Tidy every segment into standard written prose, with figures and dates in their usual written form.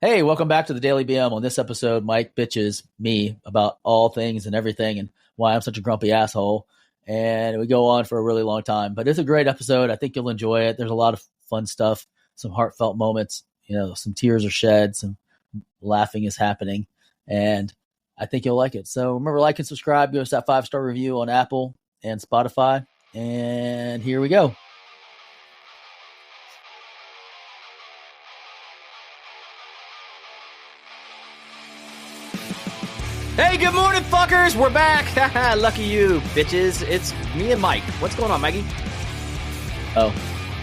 Hey, welcome back to the Daily BM. On this episode, Mike bitches me about all things and everything and why I'm such a grumpy asshole. And we go on for a really long time, but it's a great episode. I think you'll enjoy it. There's a lot of fun stuff, some heartfelt moments, some tears are shed, some laughing is happening, and I think you'll like it. So remember, like and subscribe. Give us that 5-star review on Apple and Spotify. And here we go. Hey, good morning, fuckers. We're back. Lucky you, bitches. It's me and Mike. What's going on, Maggie? Oh,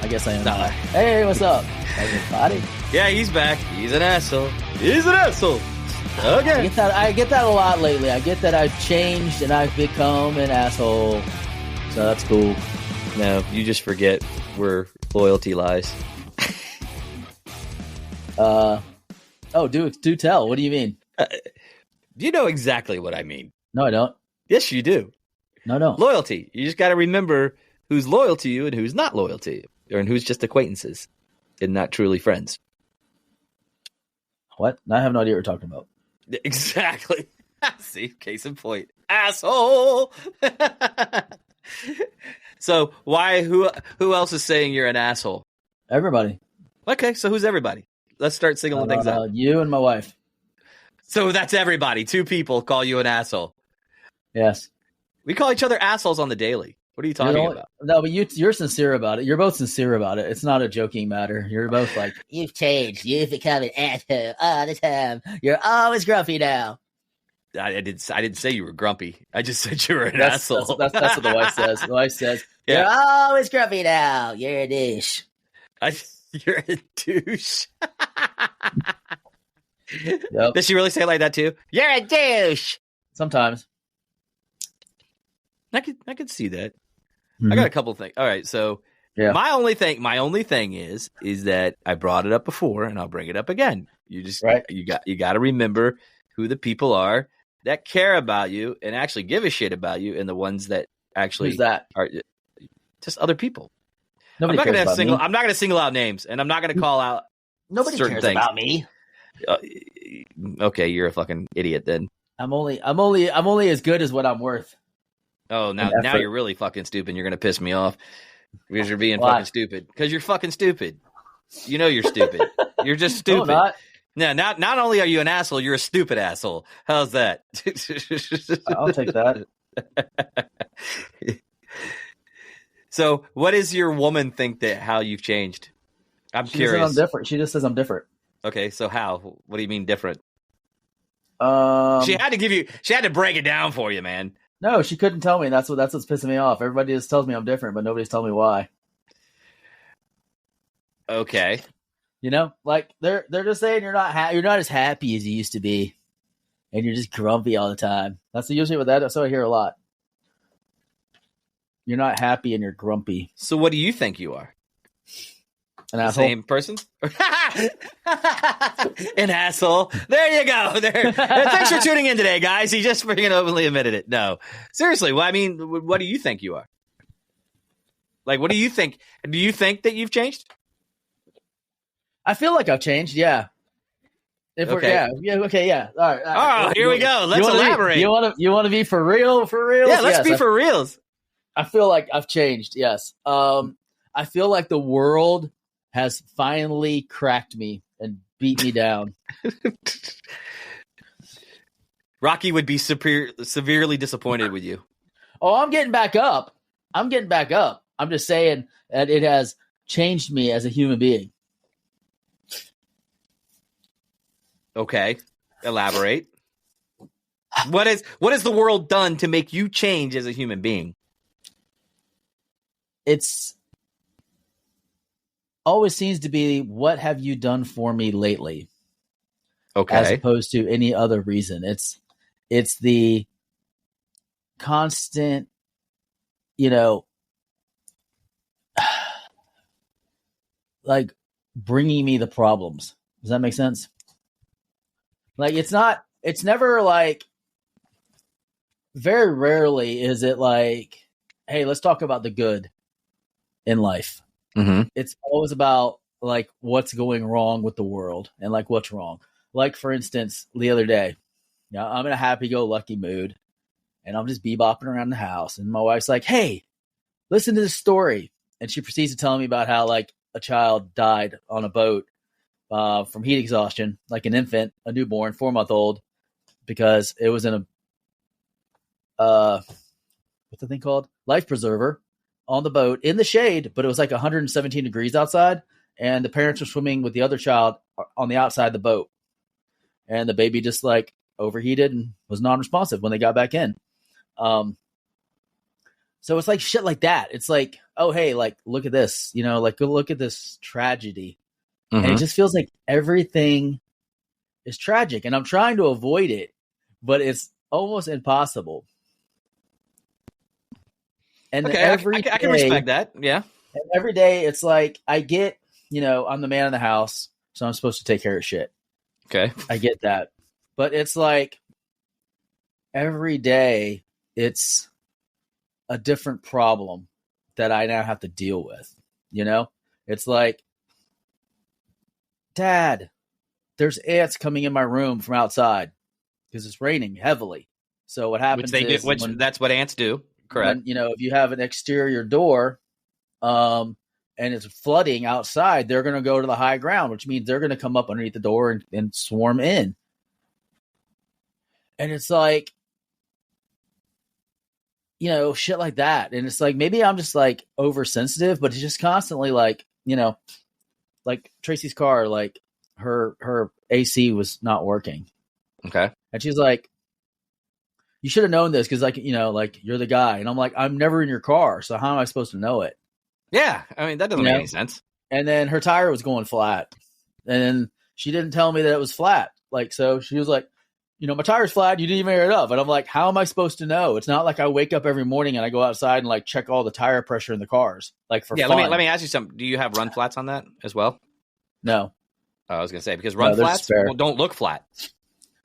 I guess I am. No. Hey, what's up, everybody? Yeah, he's back. He's an asshole. He's an asshole. Okay. I get that a lot lately. I get that I've changed and I've become an asshole. So that's cool. No, you just forget where loyalty lies. Oh, do tell. What do you mean? You know exactly what I mean. No, I don't. Yes, you do. No, I don't. Loyalty. You just got to remember who's loyal to you and who's not loyal to you, and who's just acquaintances and not truly friends. What? I have no idea what you're talking about. Exactly. See, case in point. Asshole. So why? Who else is saying you're an asshole? Everybody. Okay, so who's everybody? Let's start singling things out. You and my wife. So that's everybody. 2 people call you an asshole. Yes. We call each other assholes on the daily. What are you talking about? No, but you're sincere about it. You're both sincere about it. It's not a joking matter. You're both like, you've changed. You've become an asshole all the time. You're always grumpy now. I didn't say you were grumpy. I just said you were an asshole. That's what the wife says. The wife says, Yeah. You're always grumpy now. You're a douche. You're a douche. Yep. Does she really say it like that too? You're a douche. Sometimes. I could see that. Mm-hmm. I got a couple things. All right, so Yeah. my only thing is that I brought it up before, and I'll bring it up again. You just Right. you got to remember who the people are that care about you and actually give a shit about you, and the ones that actually Who's that? are just other people. Nobody I'm not cares about me. I'm not going to single out names, and I'm not going to call out. Nobody certain cares things. about me. Okay, you're a fucking idiot then. I'm only as good as what I'm worth. Oh, now you're really fucking stupid. You're going to piss me off because you're being Why? fucking stupid. Because you're fucking stupid. You know you're stupid. You're just stupid. No, I'm not. Not only are you an asshole, you're a stupid asshole. How's that? I'll take that. So, what does your woman think that how you've changed? I'm She curious. says I'm different. She just says I'm different. Okay, so how? What do you mean different? She She had to break it down for you, man. No, she couldn't tell me. That's what's pissing me off. Everybody just tells me I'm different, but nobody's telling me why. Okay. Like they're just saying you're not as happy as you used to be, and you're just grumpy all the time. That's usually what that's what I hear a lot. You're not happy and you're grumpy. So, what do you think you are? An asshole. Same person? An asshole. There you go. There. Thanks for tuning in today, guys. He just freaking openly admitted it. No. Seriously. Well, I mean, what do you think you are? Like, what do you think? Do you think that you've changed? I feel like I've changed. Yeah. Okay. Yeah. All right. Oh, here we go. Let's elaborate. You want to be for real? For real? Yeah, let's be for reals. I feel like I've changed. Yes. I feel like the world has finally cracked me and beat me down. Rocky would be severely disappointed with you. Oh, I'm getting back up. I'm just saying that it has changed me as a human being. Okay. Elaborate. What has the world done to make you change as a human being? It's always seems to be, what have you done for me lately? Okay. As opposed to any other reason. It's the constant, like bringing me the problems. Does that make sense? Like it's never like, very rarely is it like, hey, let's talk about the good in life. Mm-hmm. It's always about like what's going wrong with the world and like what's wrong. Like for instance, the other day, I'm in a happy-go-lucky mood, and I'm just bebopping around the house, and my wife's like, "Hey, listen to this story," and she proceeds to tell me about how like a child died on a boat from heat exhaustion, like an infant, a newborn, 4-month-old, because it was in a what's the thing called? Life preserver on the boat in the shade, but it was like 117 degrees outside, and the parents were swimming with the other child on the outside of the boat, and the baby just like overheated and was non-responsive when they got back in. So it's like shit like that. It's like, oh, hey, like, look at this, like, go look at this tragedy. Mm-hmm. And it just feels like everything is tragic, and I'm trying to avoid it, but it's almost impossible. And okay, I can respect that. Yeah. And every day it's like, I get, I'm the man of the house, so I'm supposed to take care of shit. Okay. I get that. But it's like every day it's a different problem that I now have to deal with. It's like, Dad, there's ants coming in my room from outside because it's raining heavily. So what happens that's what ants do. Correct. When, if you have an exterior door and it's flooding outside, they're going to go to the high ground, which means they're going to come up underneath the door and swarm in. And it's like, shit like that. And it's like, maybe I'm just like oversensitive, but it's just constantly like, like Tracy's car, like her AC was not working. Okay. And she's like, you should have known this because, like, like you're the guy. And I'm like, I'm never in your car, so how am I supposed to know it? Yeah, I mean, that doesn't make any sense. And then her tire was going flat. And then she didn't tell me that it was flat. Like, so she was like, my tire's flat. You didn't even air it up. And I'm like, how am I supposed to know? It's not like I wake up every morning and I go outside and like check all the tire pressure in the cars. Like for fun. Let me ask you something. Do you have run flats on that as well? No. I was going to say, because run flats don't look flat.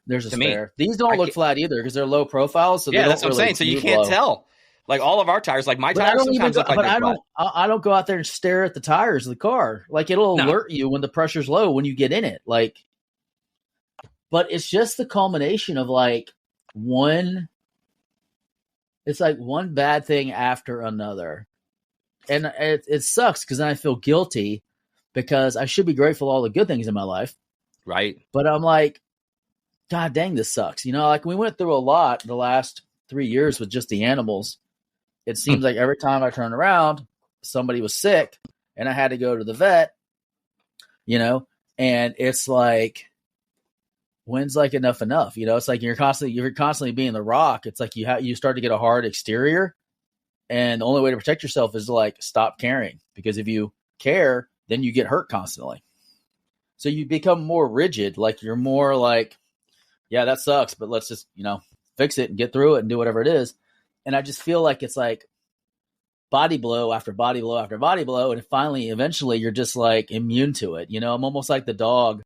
There's a spare. These don't look flat either because they're low profile. So yeah, that's what I'm saying. So you can't tell. Like all of our tires, like my tires sometimes look like they're flat. I don't go out there and stare at the tires of the car. Like it'll alert you when the pressure's low when you get in it. Like, but it's just the culmination of like it's like one bad thing after another. And it sucks because then I feel guilty because I should be grateful for all the good things in my life. Right. But I'm like, God dang, this sucks. Like we went through a lot the last 3 years with just the animals. It seems like every time I turned around, somebody was sick and I had to go to the vet, and it's like, when's like enough? It's like you're constantly being the rock. It's like you start to get a hard exterior, and the only way to protect yourself is to like stop caring, because if you care, then you get hurt constantly. So you become more rigid. Like you're more like, yeah, that sucks, but let's just, fix it and get through it and do whatever it is. And I just feel like it's like body blow after body blow after body blow. And finally, eventually you're just like immune to it. I'm almost like the dog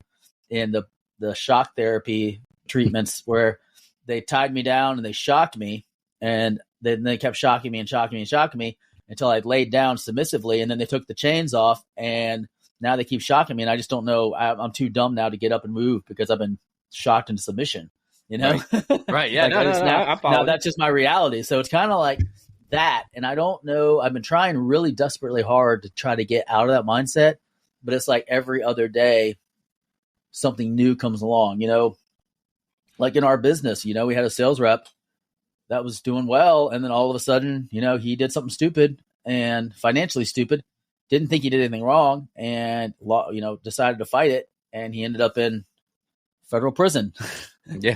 in the shock therapy treatments where they tied me down and they shocked me, and then they kept shocking me and shocking me and shocking me until I laid down submissively. And then they took the chains off, and now they keep shocking me. And I just don't know. I'm too dumb now to get up and move because I've been shocked into submission, Right. Yeah. Like now that's just my reality. So it's kind of like that. And I don't know. I've been trying really desperately hard to try to get out of that mindset, but it's like every other day something new comes along, like in our business, we had a sales rep that was doing well. And then all of a sudden, he did something stupid and financially stupid, didn't think he did anything wrong, and, decided to fight it. And he ended up in federal prison,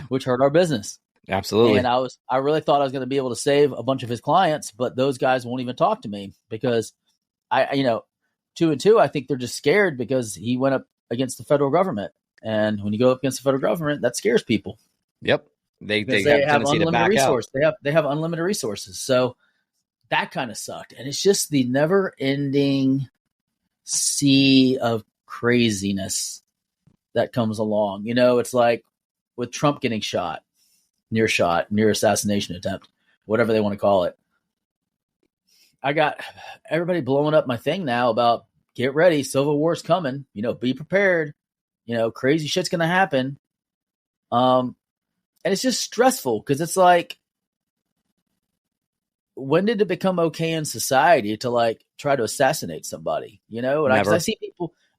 which hurt our business. Absolutely. And I really thought I was going to be able to save a bunch of his clients, but those guys won't even talk to me because 2 and 2, I think they're just scared because he went up against the federal government. And when you go up against the federal government, that scares people. Yep. They have unlimited resources. They have unlimited resources. So that kind of sucked. And it's just the never ending sea of craziness that comes along. It's like with Trump getting shot, near assassination attempt, whatever they want to call it. I got everybody blowing up my thing now about get ready. Civil War's coming. Be prepared. Crazy shit's going to happen. And it's just stressful because it's like, when did it become okay in society to like try to assassinate somebody? And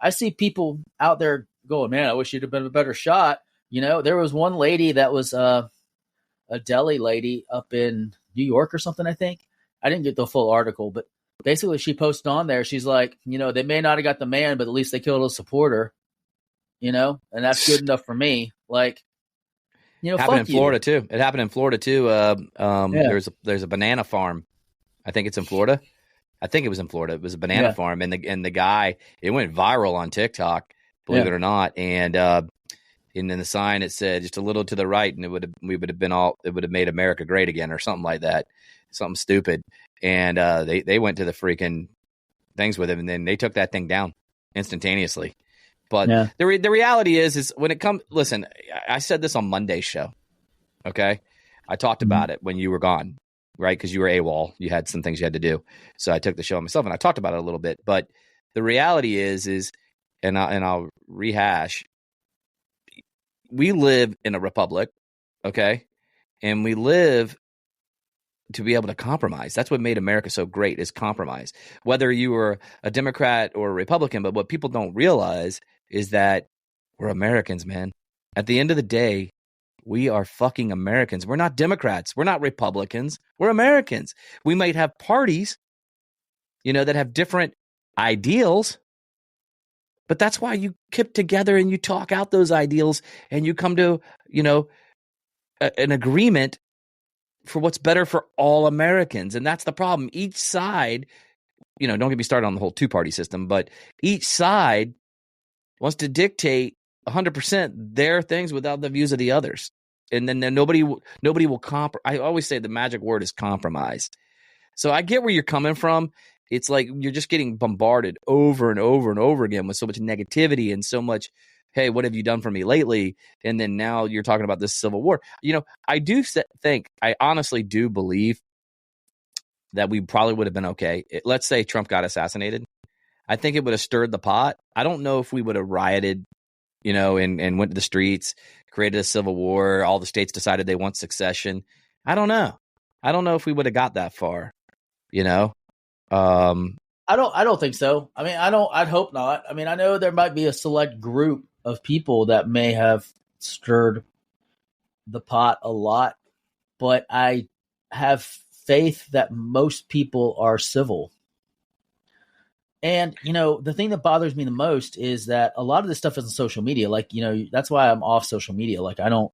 I see people out there going, man, I wish you'd have been a better shot. There was one lady that was a deli lady up in New York or something, I think. I didn't get the full article, but basically she posted on there. She's like, they may not have got the man, but at least they killed a supporter, and that's good enough for me. Like, happened in Florida too. It happened in Florida too. There's a banana farm. I think it's in Florida. I think it was in Florida. It was a banana farm, and the guy, it went viral on TikTok, believe it or not. And in the sign it said just a little to the right, and it would have made America great again, or something like that, something stupid. And they went to the freaking things with him, and then they took that thing down instantaneously. But the reality is when it comes, listen, I said this on Monday's show. Okay. I talked about it when you were gone, right? Because you were AWOL. You had some things you had to do. So I took the show on myself and I talked about it a little bit. But the reality is, and I'll rehash, we live in a republic. Okay. And we live to be able to compromise. That's what made America so great, is compromise. Whether you were a Democrat or a Republican, but what people don't realize is that we're Americans, man. At the end of the day, we are fucking Americans. We're not Democrats. We're not Republicans. We're Americans. We might have parties, that have different ideals, but that's why you keep together and you talk out those ideals and you come to, an agreement for what's better for all Americans. And that's the problem. Each side, don't get me started on the whole two-party system, but each side wants to dictate 100% their things without the views of the others. And then nobody will I always say the magic word is compromise. So I get where you're coming from. It's like you're just getting bombarded over and over and over again with so much negativity and so much, hey, what have you done for me lately? And then now you're talking about this civil war. I honestly do believe that we probably would have been okay. Let's say Trump got assassinated. I think it would have stirred the pot. I don't know if we would have rioted, and went to the streets, created a civil war. All the states decided they want succession. I don't know. I don't know if we would have got that far, I don't think so. I mean, I'd hope not. I mean, I know there might be a select group of people that may have stirred the pot a lot, but I have faith that most people are civil. And, the thing that bothers me the most is that a lot of this stuff is on social media. Like, that's why I'm off social media. Like, I don't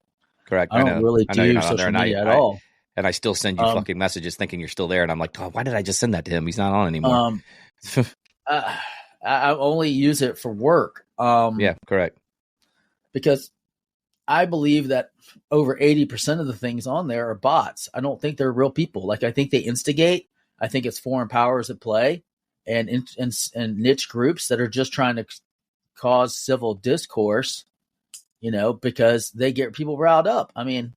really do social media at all. And I still send you fucking messages thinking you're still there. And I'm like, oh, why did I just send that to him? He's not on anymore. I only use it for work. Yeah, correct. Because I believe that over 80% of the things on there are bots. I don't think they're real people. Like, I think they instigate. I think it's foreign powers at play and niche groups that are just trying to cause civil discourse, because they get people riled up. I mean,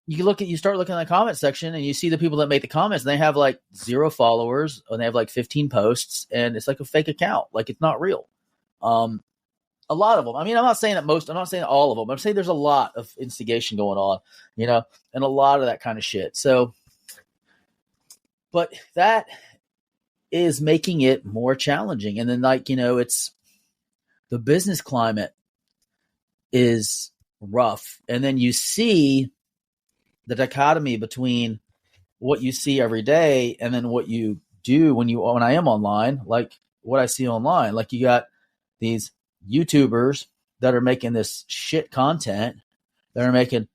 you start looking at the comment section and you see the people that make the comments and they have like 0 followers and they have like 15 posts and it's like a fake account. Like, it's not real. A lot of them. I mean, I'm not saying all of them. I'm saying there's a lot of instigation going on, and a lot of that kind of shit. So, but that is making it more challenging. And then it's the business climate is rough. And then you see the dichotomy between what you see every day and then what you do when I am online, like what I see online. Like, you got these YouTubers that are making this shit content that are making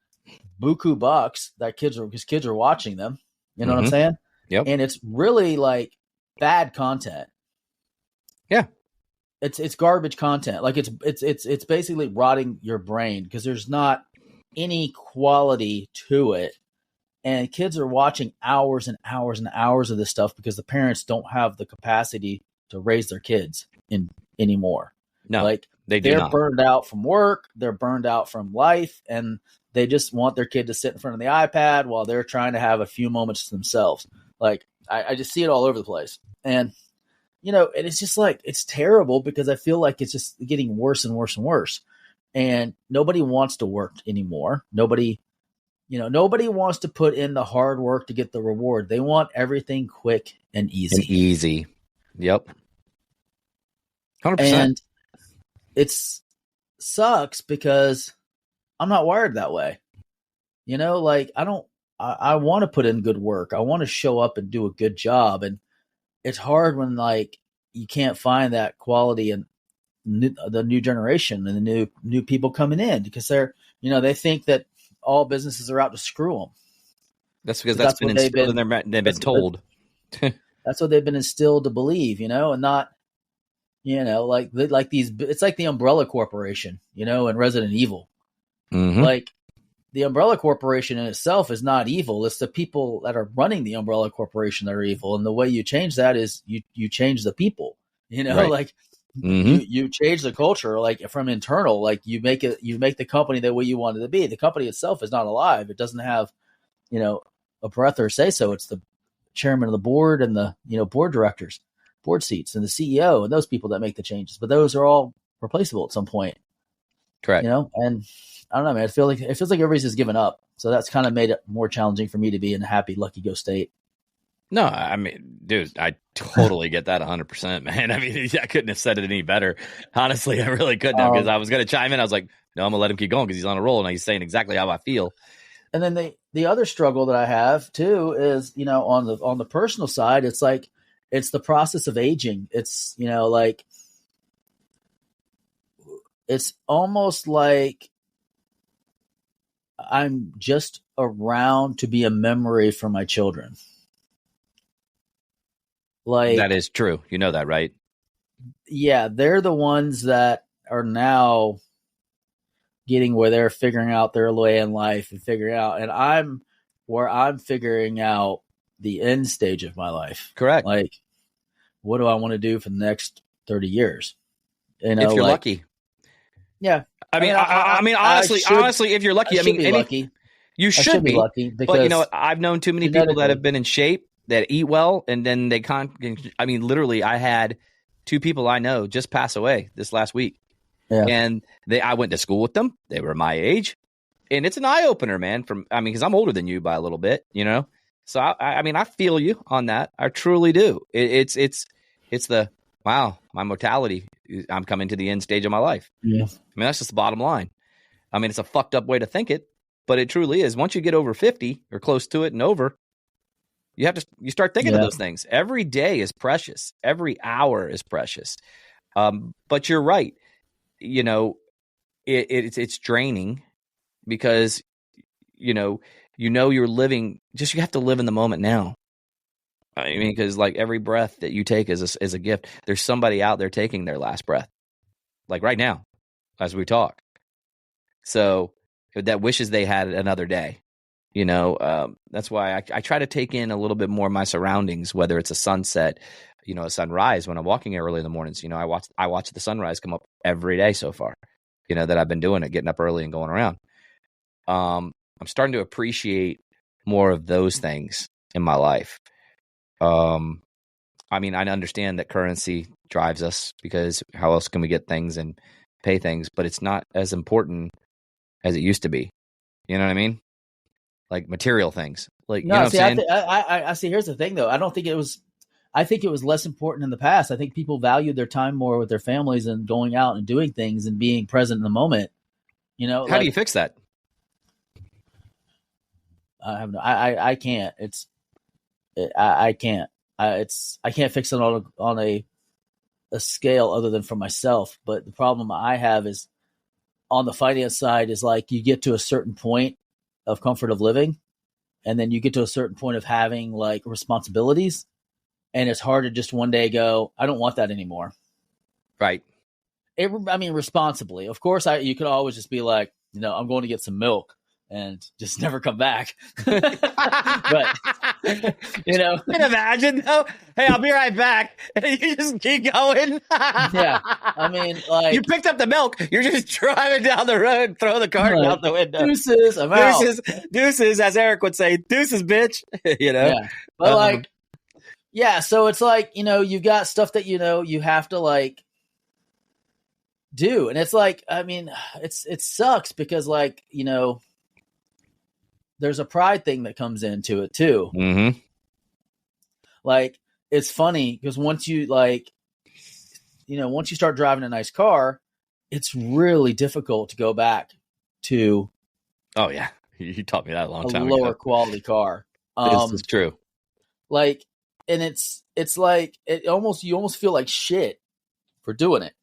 buku bucks because kids are watching them. You know what I'm saying? Yep. And it's really like bad content. Yeah. It's garbage content. Like, it's basically rotting your brain because there's not any quality to it. And kids are watching hours and hours and hours of this stuff because the parents don't have the capacity to raise their kids anymore. No, like they're burned out from work, they're burned out from life, and they just want their kid to sit in front of the iPad while they're trying to have a few moments to themselves. Like, I just see it all over the place. And, and it's just like, it's terrible because I feel like it's just getting worse and worse and worse. And nobody wants to work anymore. Nobody wants to put in the hard work to get the reward. They want everything quick and easy. Yep. 100%. And it's sucks because I'm not wired that way. Like I want to put in good work. I want to show up and do a good job. And it's hard when like you can't find that quality in the new generation and the new people coming in because they think that all businesses are out to screw them. That's because that's been instilled and they've been told. That's what they've been instilled to believe, and not, like these, it's like the Umbrella Corporation, in Resident Evil. Mm-hmm. Like the Umbrella Corporation in itself is not evil. It's the people that are running the Umbrella Corporation that are evil. And the way you change that is you change the people, right. Like you change the culture, like from internal, like you make the company the way you want it to be. The company itself is not alive. It doesn't have, a breath or say so. It's the chairman of the board and the, board directors, board seats, and the CEO and those people that make the changes. But those are all replaceable at some point. Correct. And I don't know, man. It feels like everybody's just given up. So that's kind of made it more challenging for me to be in a happy, lucky go state. No, I mean, dude, I totally get that 100%, man. I mean, I couldn't have said it any better. Honestly, I really couldn't have, because I was going to chime in. I was like, no, I'm going to let him keep going because he's on a roll and he's saying exactly how I feel. And then the other struggle that I have too is, on the personal side, it's like, it's the process of aging. It's, like, it's almost like I'm just around to be a memory for my children. Like, that is true. You know that, right? Yeah, they're the ones that are now getting where they're figuring out their way in life and figuring out, and I'm figuring out the end stage of my life. Correct. Like, what do I want to do for the next 30 years? If you're lucky. Yeah. I mean, honestly, if you're lucky, lucky. You should be lucky, because, but I've known too many people that have been in shape, that eat well, and then they literally, I had 2 people I know just pass away this last week. Yeah. And I went to school with them. They were my age, and it's an eye opener, man. Because I'm older than you by a little bit, So I feel you on that. I truly do. It's the wow, my mortality. I'm coming to the end stage of my life. Yeah. That's just the bottom line. It's a fucked up way to think it, but it truly is. Once you get over 50 or close to it and over, you start thinking of those things. Every day is precious. Every hour is precious. But you're right. It's draining because, you're living, you have to live in the moment now. Because like every breath that you take is a gift. There's somebody out there taking their last breath, like right now, as we talk. So that wishes they had another day. That's why I try to take in a little bit more of my surroundings, whether it's a sunset, a sunrise when I'm walking early in the mornings. I watch the sunrise come up every day so far, that I've been doing it, getting up early and going around. I'm starting to appreciate more of those things in my life. I understand that currency drives us, because how else can we get things and pay things? But it's not as important as it used to be. You know what I mean? Like material things. Like, no, you know what I'm saying? I see. Here's the thing, though. I think it was less important in the past. I think people valued their time more with their families and going out and doing things and being present in the moment. How do you fix that? I can't. I can't. I can't fix it on a scale other than for myself. But the problem I have is on the finance side is like you get to a certain point of comfort of living, and then you get to a certain point of having like responsibilities, and it's hard to just one day go, I don't want that anymore. Right. Responsibly. Of course, you could always just be like, I'm going to get some milk and just never come back. But, can imagine though. Hey, I'll be right back. And you just keep going. Yeah. Like, you picked up the milk. You're just driving down the road, throw the cart out the window. Deuces, I'm out. Deuces, as Eric would say, deuces, bitch. Yeah. But Yeah, so it's like, you've got stuff that you have to like do. And it's like, I mean, it sucks because like, there's a pride thing that comes into it too. Mm-hmm. Like, it's funny because once you like, once you start driving a nice car, it's really difficult to go back to. Oh yeah, you taught me that a long time ago. Lower ago. Quality car. This is true. Like, and it's like you almost feel like shit for doing it.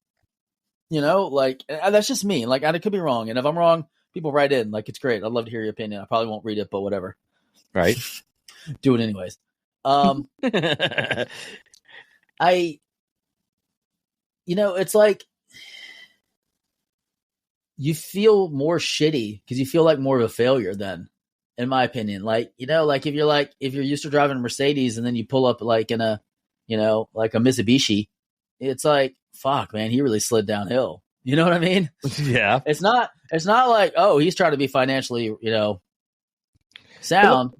Like that's just me. Like I could be wrong, and if I'm wrong, people write in. Like it's great. I'd love to hear your opinion. I probably won't read it, but whatever. Right. Do it anyways. It's like you feel more shitty because you feel like more of a failure then, in my opinion. Like, like if you're used to driving a Mercedes and then you pull up like in a, like a Mitsubishi, it's like, fuck, man, he really slid downhill. You know what I mean? Yeah. It's not like, oh, he's trying to be financially, sound.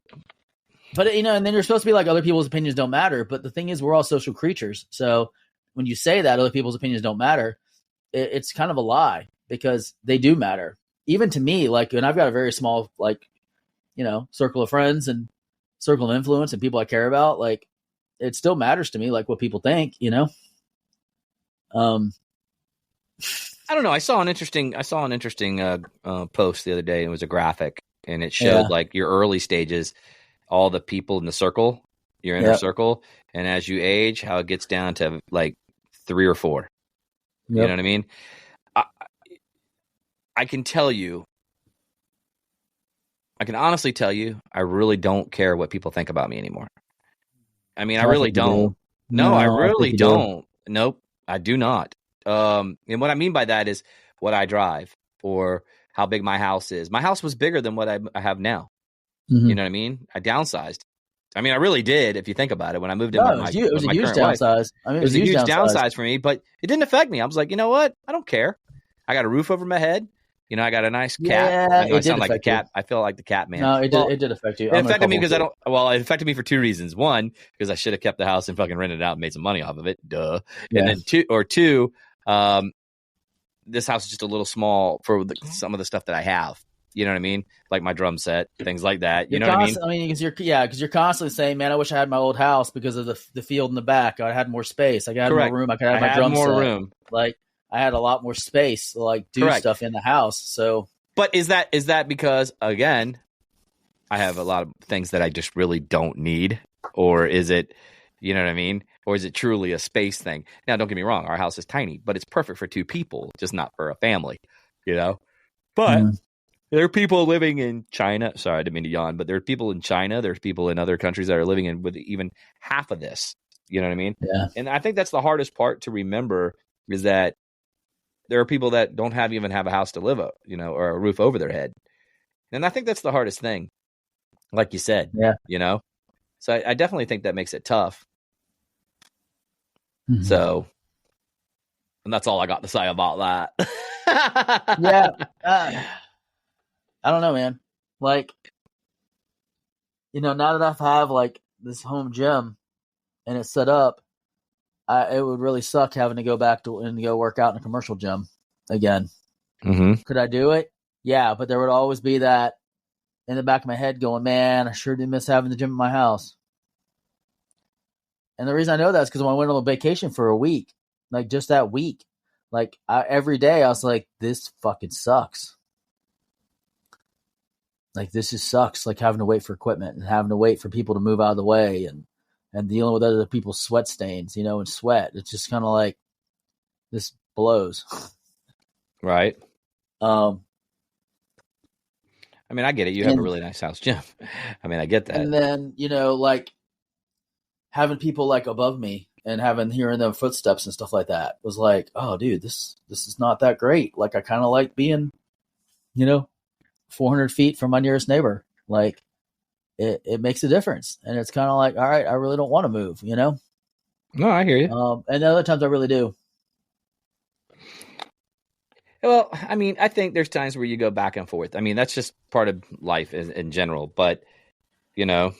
But, and then you're supposed to be like, other people's opinions don't matter. But the thing is, we're all social creatures. So when you say that other people's opinions don't matter, it's kind of a lie because they do matter. Even to me, like, and I've got a very small, like, circle of friends and circle of influence and people I care about. Like, it still matters to me, like what people think, I don't know. I saw an interesting post the other day. And it was a graphic, and it showed like your early stages, all the people in the circle, your inner circle, and as you age, how it gets down to like 3 or 4. You know what I mean? I can honestly tell you, I really don't care what people think about me anymore. I mean, I really don't. No, I really don't. Nope, I do not. And what I mean by that is what I drive or how big my house is. My house was bigger than what I have now. Mm-hmm. You know what I mean? I downsized. I mean, I really did. If you think about it, when I moved in, it was a huge downsize. It was a huge downsize for me, but it didn't affect me. I was like, you know what? I don't care. I got a roof over my head. I got a nice cat. Yeah, I know I sound like a cat. I feel like the cat man. No, it did affect you. It affected me because it affected me for 2 reasons. One, because I should have kept the house and fucking rented it out and made some money off of it. Duh. Yeah. And then two, this house is just a little small for some of the stuff that I have. You know what I mean? Like my drum set, things like that. You know what I mean? I mean, because you're constantly saying, "Man, I wish I had my old house because of the field in the back. I had more space. I got more room. I could have my drum set. More room. Like I had a lot more space to like do stuff in the house." So, but is that because again, I have a lot of things that I just really don't need, or is it, you know what I mean? Or is it truly a space thing? Now, don't get me wrong, our house is tiny, but it's perfect for 2 people, just not for a family. But. There are people living in China. Sorry, I didn't mean to yawn, but there are people in China. There's people in other countries that are living in with even half of this. You know what I mean? Yeah. And I think that's the hardest part to remember is that there are people that don't even have a house to live, or a roof over their head. And I think that's the hardest thing, like you said. Yeah. So I definitely think that makes it tough. Mm-hmm. So, and that's all I got to say about that. Yeah. I don't know, man. Like, now that I have like this home gym and it's set up, it would really suck having to go back and go work out in a commercial gym again. Mm-hmm. Could I do it? Yeah, but there would always be that in the back of my head going, man, I sure do miss having the gym in my house. And the reason I know that is because when I went on a vacation for a week, like just that week, like every day I was like, this fucking sucks. Like, this just sucks, like having to wait for equipment and having to wait for people to move out of the way and dealing with other people's sweat stains, and sweat. It's just kind of like, this blows. Right. I mean, I get it. You have a really nice house gym. I mean, I get that. And then, like having people like above me and hearing their footsteps and stuff like that was like, oh, dude, this is not that great. Like, I kind of like being, 400 feet from my nearest neighbor. Like it makes a difference. And it's kind of like, all right, I really don't want to move, No, I hear you. And other times I really do. Well, I mean, I think there's times where you go back and forth. I mean, that's just part of life in general, but I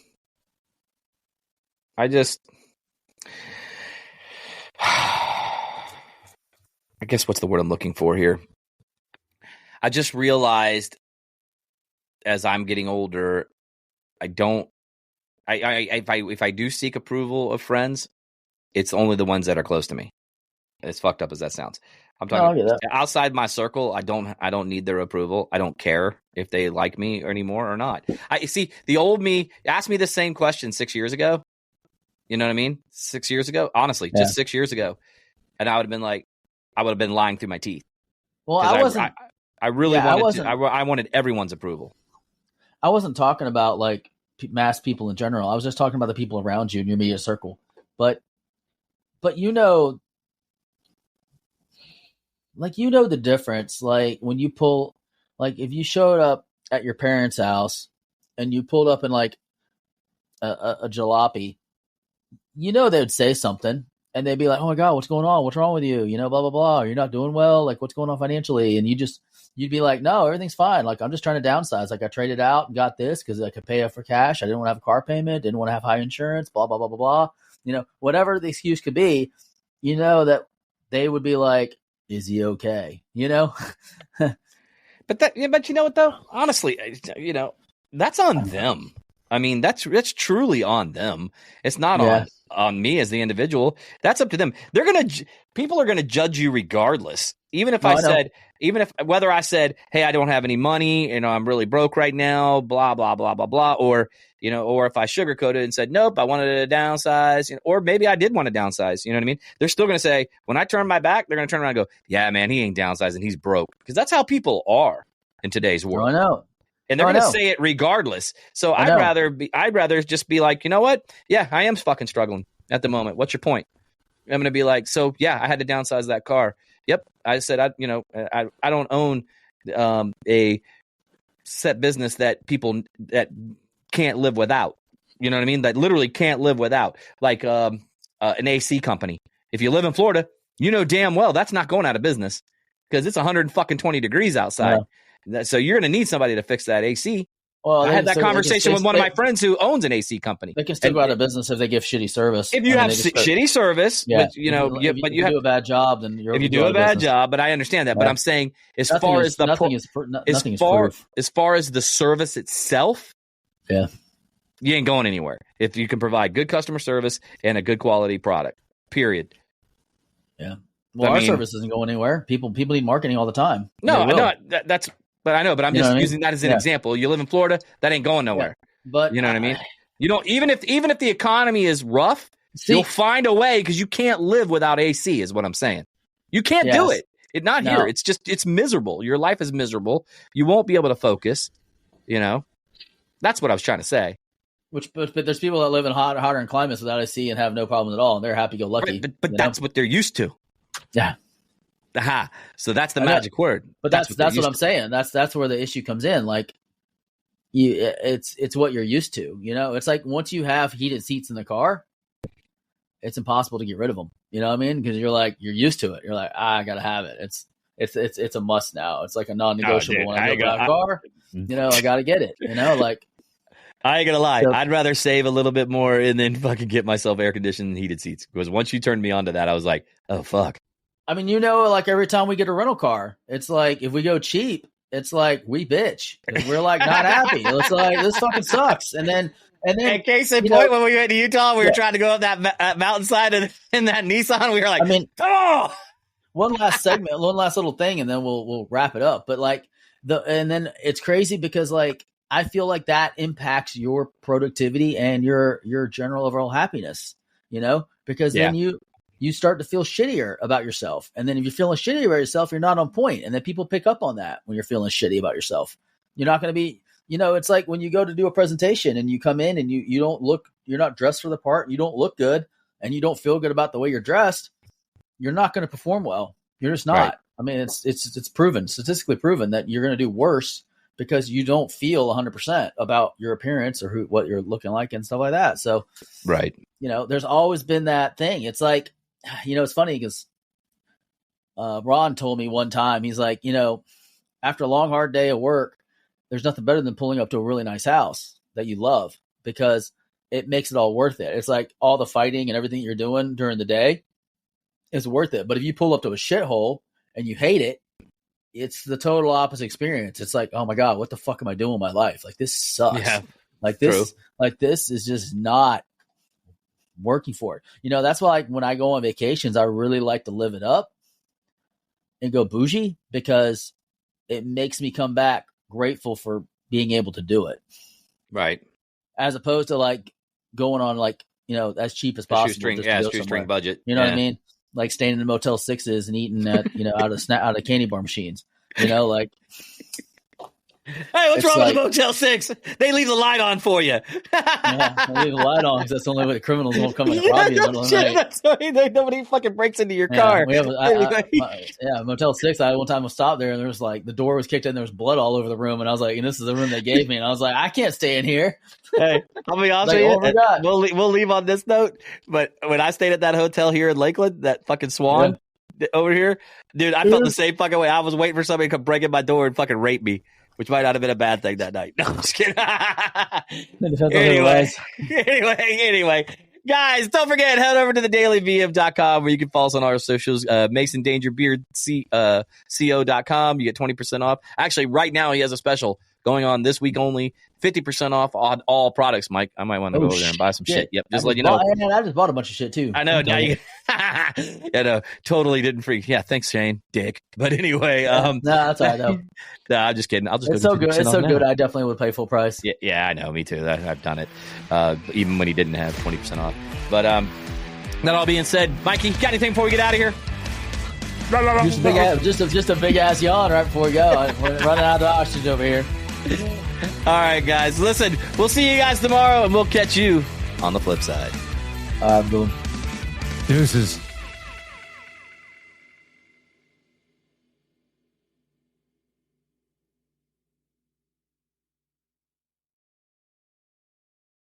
I guess what's the word I'm looking for here? I just realized as I'm getting older, if I do seek approval of friends, it's only the ones that are close to me. As fucked up as that sounds. I'm talking outside my circle. I don't need their approval. I don't care if they like me anymore or not. I see the old me asked me the same question 6 years ago. You know what I mean? 6 years ago, honestly, just 6 years ago, and I would have been lying through my teeth. Well, I wasn't. I really wanted. I wanted everyone's approval. I wasn't talking about like mass people in general. I was just talking about the people around you in your immediate circle. But you know, like the difference. Like when you pull, like if you showed up at your parents' house and you pulled up in like a jalopy, you know they'd say something. And they'd be like, "Oh my God, what's going on? What's wrong with you? You know, blah, blah, blah. You're not doing well. Like, what's going on financially?" And you'd be like, "No, everything's fine. Like, I'm just trying to downsize. Like, I traded out and got this because I could pay it for cash. I didn't want to have a car payment. Didn't want to have high insurance, blah, blah, blah, blah, blah." You know, whatever the excuse could be, you know, that they would be like, "Is he okay?" You know? But you know what though? Honestly, you know, that's on them. I mean, that's truly on them. It's not on me as the individual. That's up to them. People are gonna judge you regardless. Even if whether I said, "Hey, I don't have any money, you know, I'm really broke right now," blah blah blah blah blah, or you know, or if I sugarcoated and said, "Nope, I wanted to downsize," you know, or maybe I did want to downsize. You know what I mean? They're still gonna say, when I turn my back, they're gonna turn around and go, "Yeah, man, he ain't downsizing, he's broke," because that's how people are in today's world. I know. And they're going to say it regardless. So I'd rather just be like, you know what? Yeah, I am fucking struggling at the moment. What's your point? I'm going to be like, so yeah, I had to downsize that car. Yep. I said, I don't own a set business that people that can't live without. You know what I mean? That literally can't live without, like an AC company. If you live in Florida, you know damn well that's not going out of business because it's 120 degrees outside. Yeah. So you're going to need somebody to fix that AC. Well, I had that conversation with one of my friends who owns an AC company. They can still go out of business if they give shitty service. If you have shitty service, but you know, if you do a bad job, then if you do a bad job. But I understand that. Yeah. But I'm saying, as far as the service itself, yeah, you ain't going anywhere if you can provide good customer service and a good quality product. Period. Yeah. Well, our service isn't going anywhere. People need marketing all the time. No, that's. But I know, but I'm just using that as an example. You live in Florida, that ain't going nowhere. Yeah. But you know what I mean? You don't even if the economy is rough, you'll find a way because you can't live without AC, is what I'm saying. You can't do it. Here. It's miserable. Your life is miserable. You won't be able to focus. You know, that's what I was trying to say. But there's people that live in hotter and climates without AC and have no problems at all, and they're happy-go-lucky. Right, but that's what they're used to. Yeah. Aha. So that's the magic word. But that's what I'm saying. That's where the issue comes in. Like it's what you're used to, you know? It's like once you have heated seats in the car, it's impossible to get rid of them. You know what I mean? Because you're used to it. You're like, I gotta have it. It's a must now. It's like a non-negotiable. When I go buy a car, you know, I gotta get it. You know, like I ain't gonna lie. So, I'd rather save a little bit more and then fucking get myself air conditioned and heated seats. Because once you turned me onto that, I was like, oh fuck. I mean, you know, like every time we get a rental car, it's like if we go cheap, it's like we bitch. We're like not happy. It's like this fucking sucks. And then case in point, when we went to Utah, we were trying to go up that mountainside in that Nissan. We were like, I mean, oh, one last little thing, and then we'll wrap it up. But like and then it's crazy because like I feel like that impacts your productivity and your general overall happiness. You know, because then you start to feel shittier about yourself. And then if you're feeling shitty about yourself, you're not on point. And then people pick up on that when you're feeling shitty about yourself. You're not going to be, you know, it's like when you go to do a presentation and you come in and you're not dressed for the part, and you don't look good, and you don't feel good about the way you're dressed, you're not going to perform well. You're just not. Right. I mean, it's proven, statistically proven that you're going to do worse because you don't feel 100% about your appearance or what you're looking like and stuff like that. So, right. You know, there's always been that thing. It's like, you know, it's funny because Ron told me one time, he's like, you know, after a long, hard day of work, there's nothing better than pulling up to a really nice house that you love because it makes it all worth it. It's like all the fighting and everything you're doing during the day is worth it. But if you pull up to a shithole and you hate it, it's the total opposite experience. It's like, oh my God, what the fuck am I doing with my life? Like, this sucks. Yeah, like this is just not working for it. You know, that's why, like, when I go on vacations, I really like to live it up and go bougie, because it makes me come back grateful for being able to do it. Right. As opposed to like going on, like, you know, as cheap as possible. Shoestring budget. You know what I mean? Like staying in the Motel 6s and eating at, you know, out of candy bar machines. You know, like, hey, what's wrong with the Motel 6? They leave the light on for you. Yeah, they leave the light on because that's the only way the criminals won't come in and rob you in the middle of the night. That's why nobody fucking breaks into your car. We have Motel 6. One time I stopped there and there was like the door was kicked in. There was blood all over the room, and I was like, "And this is the room they gave me." And I was like, "I can't stay in here." Hey, I'll be honest with you. We'll leave on this note. But when I stayed at that hotel here in Lakeland, that fucking Swan over here, dude, I felt the same fucking way. I was waiting for somebody to come break in my door and fucking rape me, which might not have been a bad thing that night. No, I'm just kidding. Anyway, guys, don't forget, head over to thedailyvm.com where you can follow us on our socials. Mason Danger Beard, co.com. You get 20% off. Actually, right now he has a special going on this week only. 50% off on all products, Mike. I might want to go over there and buy some shit. Yep, just let you know. I just bought a bunch of shit too. I know. Now you, totally didn't freak. Yeah, thanks, Shane. Dick. But anyway, no, that's all right though. No, I'm just kidding. I'll just. It's so good. It's so good. I definitely would pay full price. Yeah, I know. Me too. I've done it, even when he didn't have 20% off. But that all being said, Mikey, got anything before we get out of here? Just a big ass yawn right before we go. We're running out of oxygen over here. All right, guys. Listen, we'll see you guys tomorrow, and we'll catch you on the flip side. Boom. Deuces.